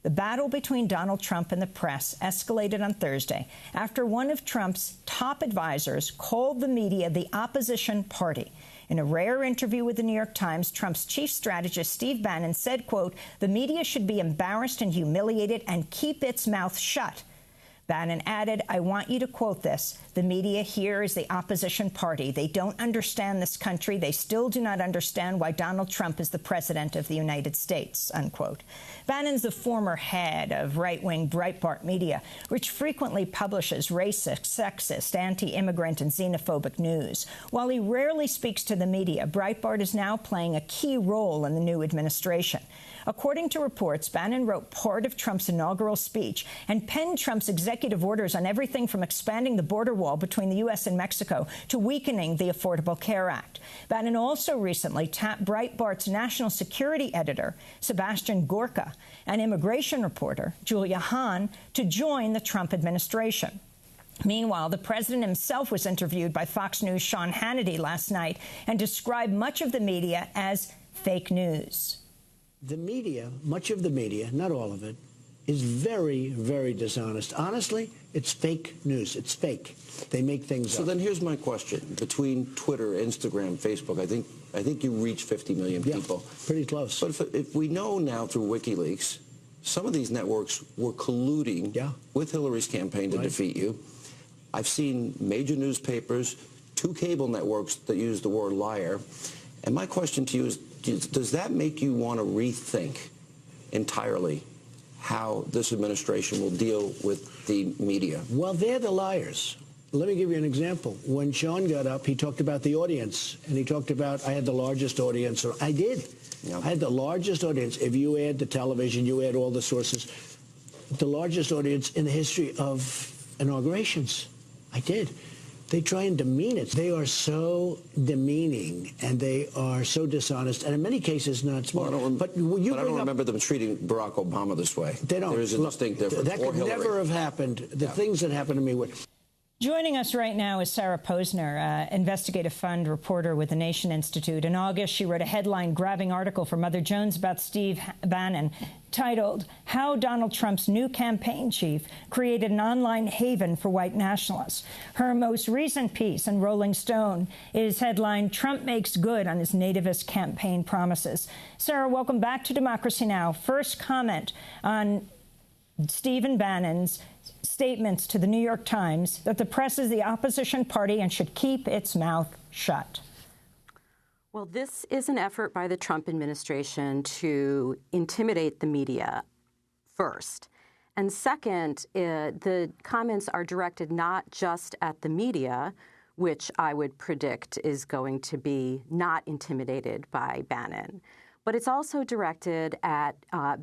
The battle between Donald Trump and the press escalated on Thursday after one of Trump's top advisors called the media the opposition party. In a rare interview with the New York Times, Trump's chief strategist, Steve Bannon, said, quote, "The media should be embarrassed and humiliated and keep its mouth shut." Bannon added, "I want you to quote this. The media here is the opposition party. They don't understand this country. They still do not understand why Donald Trump is the president of the United States," unquote. Bannon's the former head of right-wing Breitbart Media, which frequently publishes racist, sexist, anti-immigrant and xenophobic news. While he rarely speaks to the media, Breitbart is now playing a key role in the new administration. According to reports, Bannon wrote part of Trump's inaugural speech and penned Trump's executive orders on everything from expanding the border wall between the U.S. and Mexico to weakening the Affordable Care Act. Bannon also recently tapped Breitbart's national security editor, Sebastian Gorka, and immigration reporter, Julia Hahn, to join the Trump administration. Meanwhile, the president himself was interviewed by Fox News' Sean Hannity last night and described much of the media as fake news. The media, much of the media, not all of it, is very, very dishonest. Honestly, it's fake news. It's fake. They make things up. So then here's my question. Between Twitter, Instagram, Facebook, I think you reach 50 million people. Yeah, pretty close. But if we know now through WikiLeaks, some of these networks were colluding with Hillary's campaign to defeat you. I've seen major newspapers, 2 cable networks that use the word liar. And my question to you is, does that make you want to rethink entirely how this administration will deal with the media? Well, they're the liars. Let me give you an example. When Sean got up, he talked about the audience, and he talked about, I had the largest audience. I did. I had the largest audience. If you add the television, you add all the sources, the largest audience in the history of inaugurations. I did. They try and demean it. They are so demeaning, and they are so dishonest, and in many cases not smart. Well, but I don't remember them treating Barack Obama this way. They don't. There is a distinct difference. That could never have happened. The things that happened to me would. Joining us right now is Sarah Posner, investigative fund reporter with the Nation Institute. In August, she wrote a headline-grabbing article for Mother Jones about Steve Bannon titled, "How Donald Trump's New Campaign Chief Created an Online Haven for White Nationalists." Her most recent piece in Rolling Stone is headlined, "Trump Makes Good on His Nativist Campaign Promises." Sarah, welcome back to Democracy Now! First comment on Stephen Bannon's statements to the New York Times that the press is the opposition party and should keep its mouth shut. Well, this is an effort by the Trump administration to intimidate the media, first. And second, the comments are directed not just at the media, which I would predict is going to be not intimidated by Bannon, but it's also directed at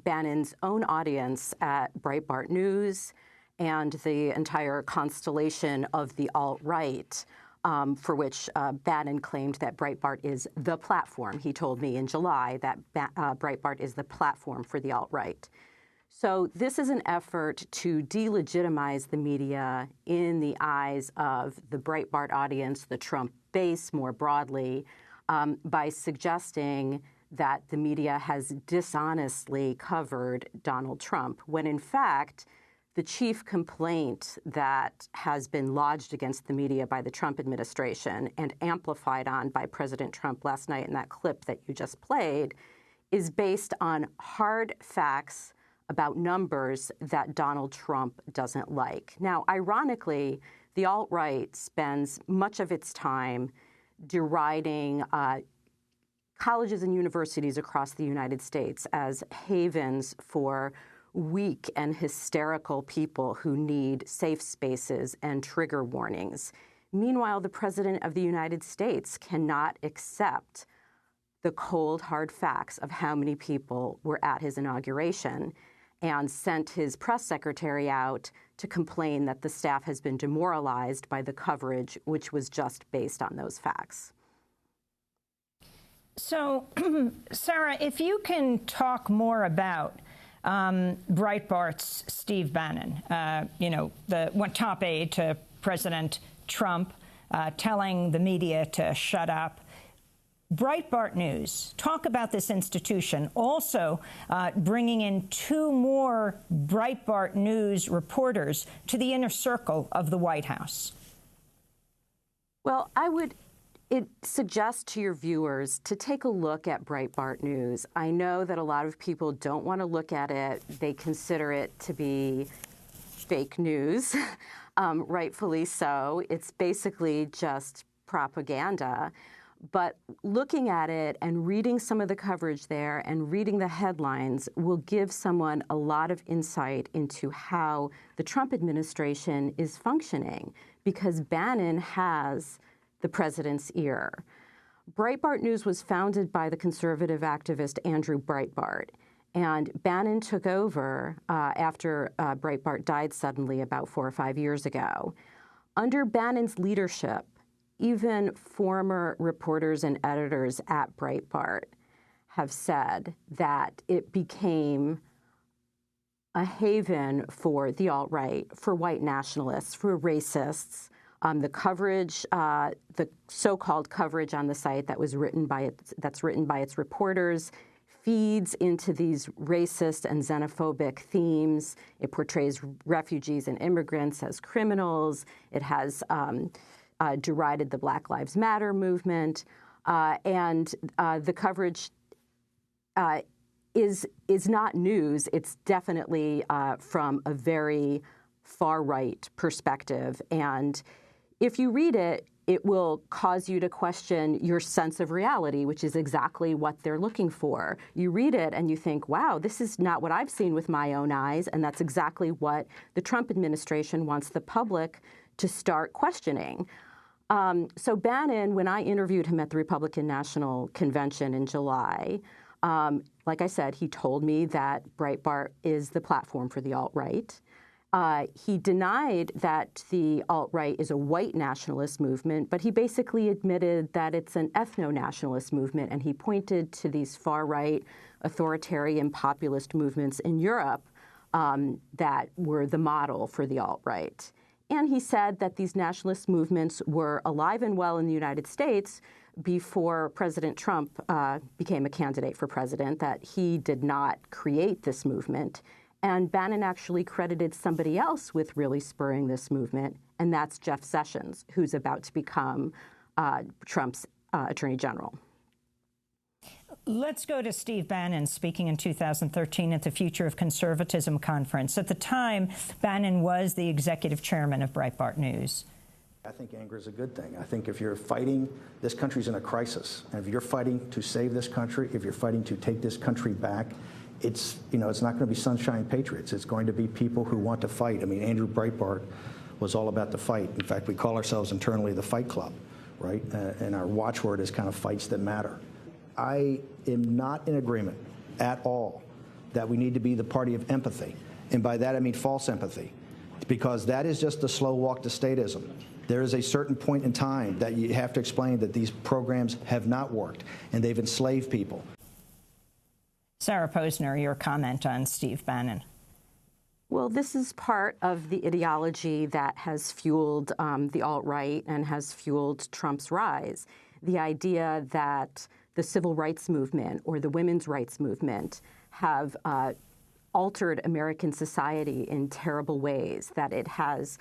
Bannon's own audience at Breitbart News and the entire constellation of the alt-right, for which Bannon claimed that Breitbart is the platform. He told me in July that Breitbart is the platform for the alt-right. So this is an effort to delegitimize the media in the eyes of the Breitbart audience, the Trump base more broadly, by suggesting that the media has dishonestly covered Donald Trump, when in fact, the chief complaint that has been lodged against the media by the Trump administration and amplified on by President Trump last night in that clip that you just played is based on hard facts about numbers that Donald Trump doesn't like. Now, ironically, the alt-right spends much of its time deriding colleges and universities across the United States as havens for weak and hysterical people who need safe spaces and trigger warnings. Meanwhile, the President of the United States cannot accept the cold, hard facts of how many people were at his inauguration and sent his press secretary out to complain that the staff has been demoralized by the coverage, which was just based on those facts. So, Sarah, if you can talk more about Breitbart's Steve Bannon, the top aide to President Trump, telling the media to shut up. Breitbart News, talk about this institution, also bringing in 2 more Breitbart News reporters to the inner circle of the White House. Well, I would suggest to your viewers to take a look at Breitbart News. I know that a lot of people don't want to look at it. They consider it to be fake news, rightfully so. It's basically just propaganda. But looking at it and reading some of the coverage there and reading the headlines will give someone a lot of insight into how the Trump administration is functioning, because Bannon has the president's ear. Breitbart News was founded by the conservative activist Andrew Breitbart, and Bannon took over after Breitbart died suddenly about 4 or 5 years ago. Under Bannon's leadership, even former reporters and editors at Breitbart have said that it became a haven for the alt-right, for white nationalists, for racists. The coverage, the so-called coverage on the site that's written by its reporters, feeds into these racist and xenophobic themes. It portrays refugees and immigrants as criminals. It has derided the Black Lives Matter movement, and the coverage is not news. It's definitely from a very far-right perspective, and if you read it, it will cause you to question your sense of reality, which is exactly what they're looking for. You read it and you think, wow, this is not what I've seen with my own eyes, and that's exactly what the Trump administration wants the public to start questioning. So Bannon, when I interviewed him at the Republican National Convention in July, like I said, he told me that Breitbart is the platform for the alt-right. He denied that the alt-right is a white nationalist movement, but he basically admitted that it's an ethno-nationalist movement, and he pointed to these far-right authoritarian populist movements in Europe that were the model for the alt-right. And he said that these nationalist movements were alive and well in the United States before President Trump became a candidate for president, that he did not create this movement. And Bannon actually credited somebody else with really spurring this movement, and that's Jeff Sessions, who's about to become Trump's attorney general. Let's go to Steve Bannon speaking in 2013 at the Future of Conservatism conference. At the time, Bannon was the executive chairman of Breitbart News. I think anger is a good thing. I think if you're fighting, this country's in a crisis. And if you're fighting to save this country, if you're fighting to take this country back, it's not going to be sunshine patriots. It's going to be people who want to fight. I mean, Andrew Breitbart was all about the fight. In fact, we call ourselves internally the Fight Club, right? And our watchword is kind of fights that matter. I am not in agreement at all that we need to be the party of empathy. And by that, I mean false empathy, because that is just the slow walk to statism. There is a certain point in time that you have to explain that these programs have not worked and they've enslaved people. Sarah Posner, your comment on Steve Bannon. Well, this is part of the ideology that has fueled the alt-right and has fueled Trump's rise. The idea that the civil rights movement or the women's rights movement have altered American society in terrible ways, that it has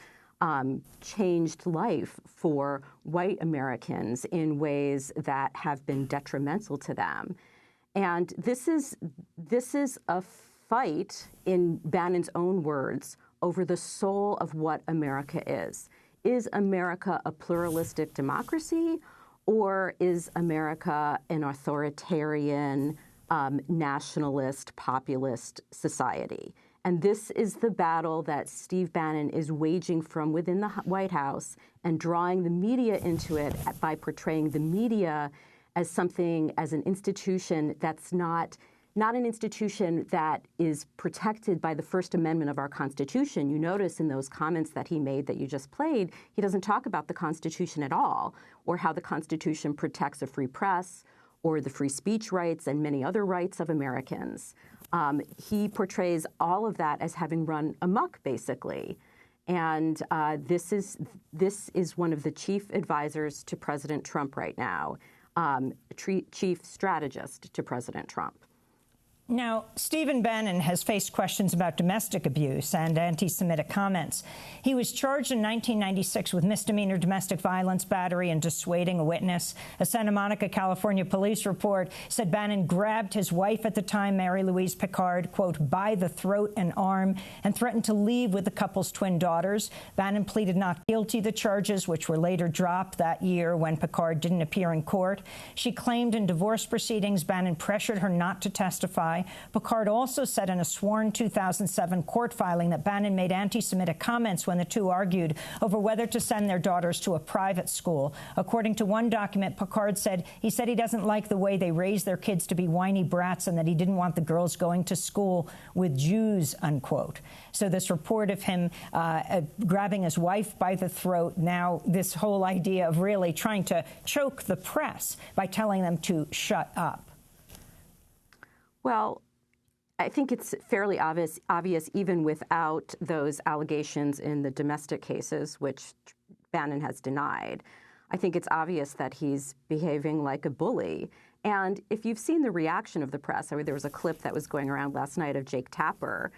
changed life for white Americans in ways that have been detrimental to them. And this is a fight, in Bannon's own words, over the soul of what America is. Is America a pluralistic democracy, or is America an authoritarian, nationalist, populist society? And this is the battle that Steve Bannon is waging from within the White House and drawing the media into it by portraying the media as something, as an institution that's not an institution that is protected by the First Amendment of our Constitution. You notice in those comments that he made that you just played, he doesn't talk about the Constitution at all, or how the Constitution protects a free press, or the free speech rights and many other rights of Americans. He portrays all of that as having run amok, basically. And this is one of the chief advisors to President Trump right now. chief strategist to President Trump. Now, Stephen Bannon has faced questions about domestic abuse and anti-Semitic comments. He was charged in 1996 with misdemeanor domestic violence, battery, and dissuading a witness. A Santa Monica, California police report said Bannon grabbed his wife at the time, Mary Louise Picard, quote, by the throat and arm, and threatened to leave with the couple's twin daughters. Bannon pleaded not guilty to the charges, which were later dropped that year when Picard didn't appear in court. She claimed in divorce proceedings Bannon pressured her not to testify. Picard also said in a sworn 2007 court filing that Bannon made anti-Semitic comments when the two argued over whether to send their daughters to a private school. According to one document, Picard said he doesn't like the way they raise their kids to be whiny brats and that he didn't want the girls going to school with Jews, unquote. So this report of him grabbing his wife by the throat, now this whole idea of really trying to choke the press by telling them to shut up. Well, I think it's fairly obvious even without those allegations in the domestic cases, which Bannon has denied. I think it's obvious that he's behaving like a bully. And if you've seen the reaction of the press, there was a clip that was going around last night of Jake Tapper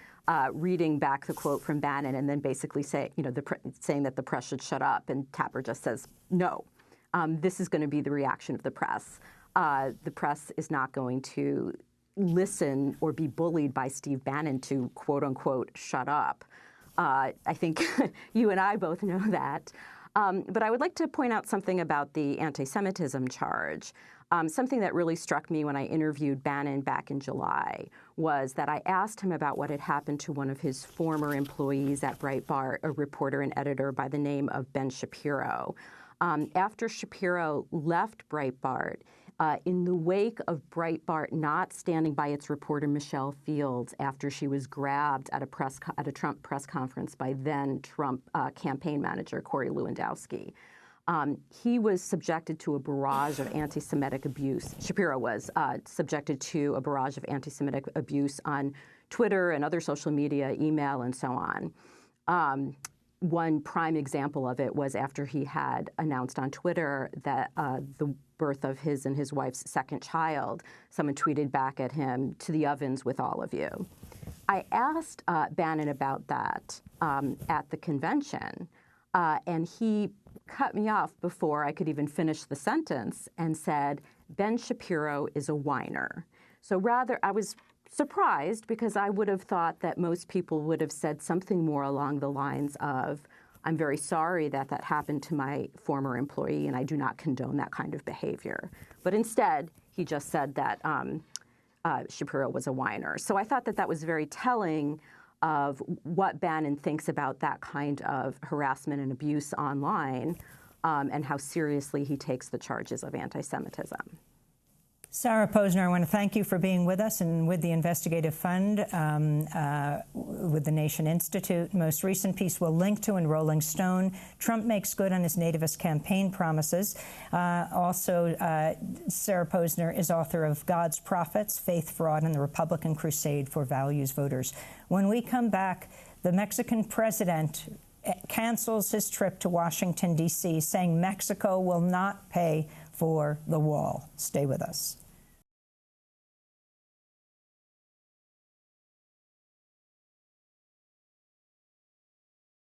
reading back the quote from Bannon and then basically saying that the press should shut up. And Tapper just says, no, this is going to be the reaction of the press. The press is not going to listen or be bullied by Steve Bannon to, quote unquote, shut up. I think you and I both know that. But I would like to point out something about the anti-Semitism charge. Something that really struck me when I interviewed Bannon back in July was that I asked him about what had happened to one of his former employees at Breitbart, a reporter and editor by the name of Ben Shapiro. After Shapiro left Breitbart, in the wake of Breitbart not standing by its reporter Michelle Fields after she was grabbed at a Trump press conference by then Trump campaign manager Corey Lewandowski, he was subjected to a barrage of anti-Semitic abuse. Shapiro was subjected to a barrage of anti-Semitic abuse on Twitter and other social media, email, and so on. One prime example of it was after he had announced on Twitter that the birth of his and his wife's second child. Someone tweeted back at him, "To the ovens with all of you." I asked Bannon about that at the convention, and he cut me off before I could even finish the sentence and said, "Ben Shapiro is a whiner." So rather, I was surprised because I would have thought that most people would have said something more along the lines of, "I'm very sorry that that happened to my former employee, and I do not condone that kind of behavior." But instead, he just said that Shapiro was a whiner. So I thought that that was very telling of what Bannon thinks about that kind of harassment and abuse online, and how seriously he takes the charges of anti-Semitism. Sarah Posner, I want to thank you for being with us and with the Investigative Fund, with the Nation Institute. Most recent piece we'll link to in Rolling Stone. Trump makes good on his nativist campaign promises. Also, Sarah Posner is author of God's Prophets, Faith, Fraud, and the Republican Crusade for Values Voters. When we come back, the Mexican president cancels his trip to Washington, D.C., saying Mexico will not pay for the wall. Stay with us.